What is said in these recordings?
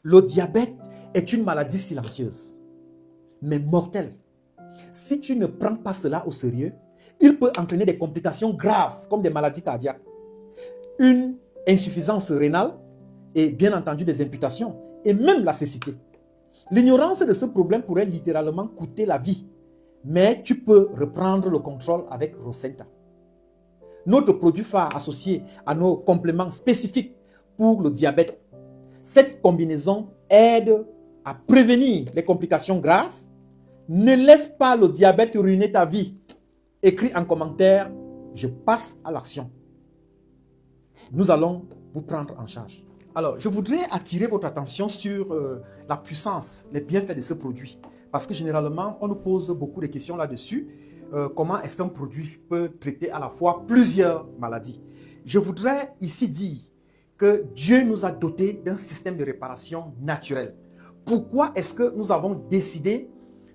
Le diabète est une maladie silencieuse, mais mortelle. Si tu ne prends pas cela au sérieux, il peut entraîner des complications graves comme des maladies cardiaques, une insuffisance rénale et bien entendu des amputations et même la cécité. L'ignorance de ce problème pourrait littéralement coûter la vie, mais tu peux reprendre le contrôle avec Rosenta. Notre produit phare associé à nos compléments spécifiques pour le diabète. Cette combinaison aide à prévenir les complications graves. Ne laisse pas le diabète ruiner ta vie. Écris en commentaire, je passe à l'action. Nous allons vous prendre en charge. Alors, je voudrais attirer votre attention sur la puissance, les bienfaits de ce produit. Parce que généralement, on nous pose beaucoup de questions là-dessus. Comment est-ce qu'un produit peut traiter à la fois plusieurs maladies? Je voudrais ici dire que Dieu nous a dotés d'un système de réparation naturel. Pourquoi est-ce que nous avons décidé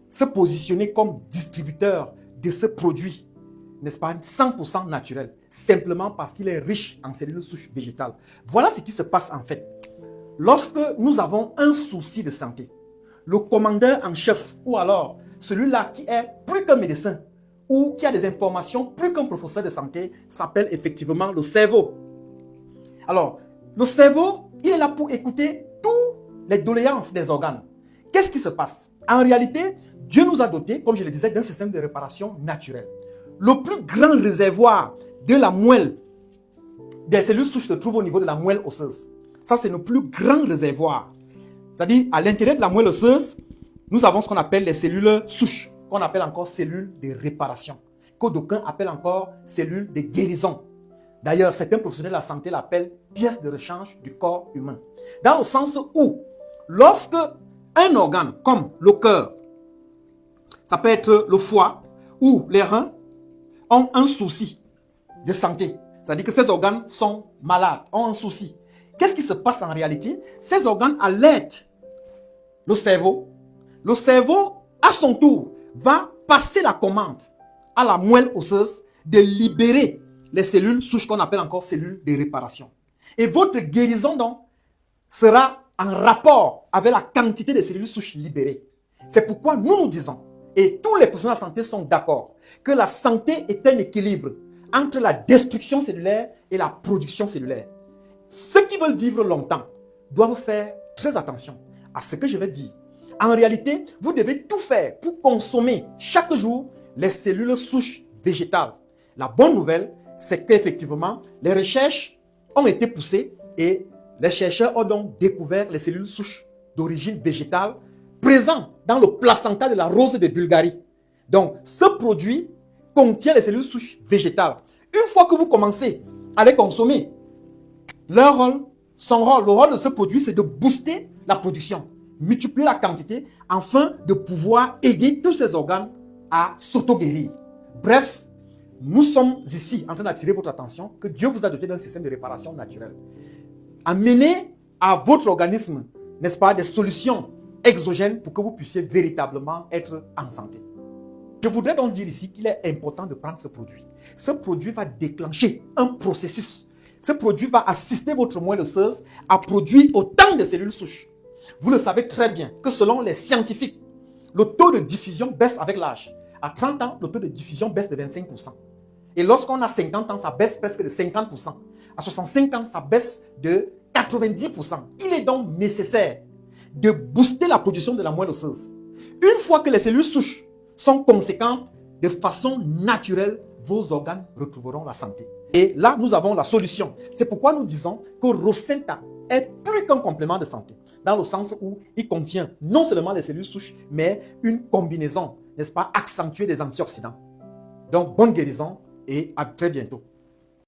de se positionner comme distributeur de ce produit, n'est-ce pas, 100% naturel, simplement parce qu'il est riche en cellules souches végétales? Voilà ce qui se passe en fait. Lorsque nous avons un souci de santé, le commandeur en chef, ou alors celui-là qui est plus qu'un médecin, ou qui a des informations plus qu'un professeur de santé, s'appelle effectivement le cerveau. Alors, le cerveau, il est là pour écouter toutes les doléances des organes. Qu'est-ce qui se passe? En réalité, Dieu nous a dotés, comme je le disais, d'un système de réparation naturel. Le plus grand réservoir de la moelle, des cellules souches se trouve au niveau de la moelle osseuse. Ça, c'est le plus grand réservoir. C'est-à-dire, à l'intérieur de la moelle osseuse, nous avons ce qu'on appelle les cellules souches, qu'on appelle encore cellules de réparation, que d'aucuns appellent encore cellules de guérison. D'ailleurs, certains professionnels de la santé l'appellent pièce de rechange du corps humain. Dans le sens où, lorsque un organe comme le cœur, ça peut être le foie ou les reins, ont un souci de santé, c'est-à-dire que ces organes sont malades, ont un souci. Qu'est-ce qui se passe en réalité? Ces organes alertent le cerveau. Le cerveau, à son tour, va passer la commande à la moelle osseuse de libérer les cellules souches qu'on appelle encore cellules de réparation. Et votre guérison donc sera en rapport avec la quantité de cellules souches libérées. C'est pourquoi nous disons, et tous les professionnels de la santé sont d'accord, que la santé est un équilibre entre la destruction cellulaire et la production cellulaire. Ceux qui veulent vivre longtemps doivent faire très attention à ce que je vais dire. En réalité, vous devez tout faire pour consommer chaque jour les cellules souches végétales. La bonne nouvelle, c'est qu'effectivement, les recherches ont été poussées et les chercheurs ont donc découvert les cellules souches d'origine végétale présentes dans le placenta de la rose de Bulgarie. Donc, ce produit contient les cellules souches végétales. Une fois que vous commencez à les consommer, le rôle de ce produit, c'est de booster la production, multiplier la quantité, afin de pouvoir aider tous ces organes à s'auto-guérir. Bref, nous sommes ici en train d'attirer votre attention que Dieu vous a doté d'un système de réparation naturelle. Amenez à votre organisme, n'est-ce pas, des solutions exogènes pour que vous puissiez véritablement être en santé. Je voudrais donc dire ici qu'il est important de prendre ce produit. Ce produit va déclencher un processus. Ce produit va assister votre moelle osseuse à produire autant de cellules souches. Vous le savez très bien que selon les scientifiques, le taux de diffusion baisse avec l'âge. À 30 ans, le taux de diffusion baisse de 25%. Et lorsqu'on a 50 ans, ça baisse presque de 50%. À 65 ans, ça baisse de 90%. Il est donc nécessaire de booster la production de la moelle osseuse. Une fois que les cellules souches sont conséquentes, de façon naturelle, vos organes retrouveront la santé. Et là, nous avons la solution. C'est pourquoi nous disons que Rosenta est plus qu'un complément de santé, dans le sens où il contient non seulement les cellules souches, mais une combinaison, n'est-ce pas, accentuée des antioxydants. Donc, bonne guérison et à très bientôt.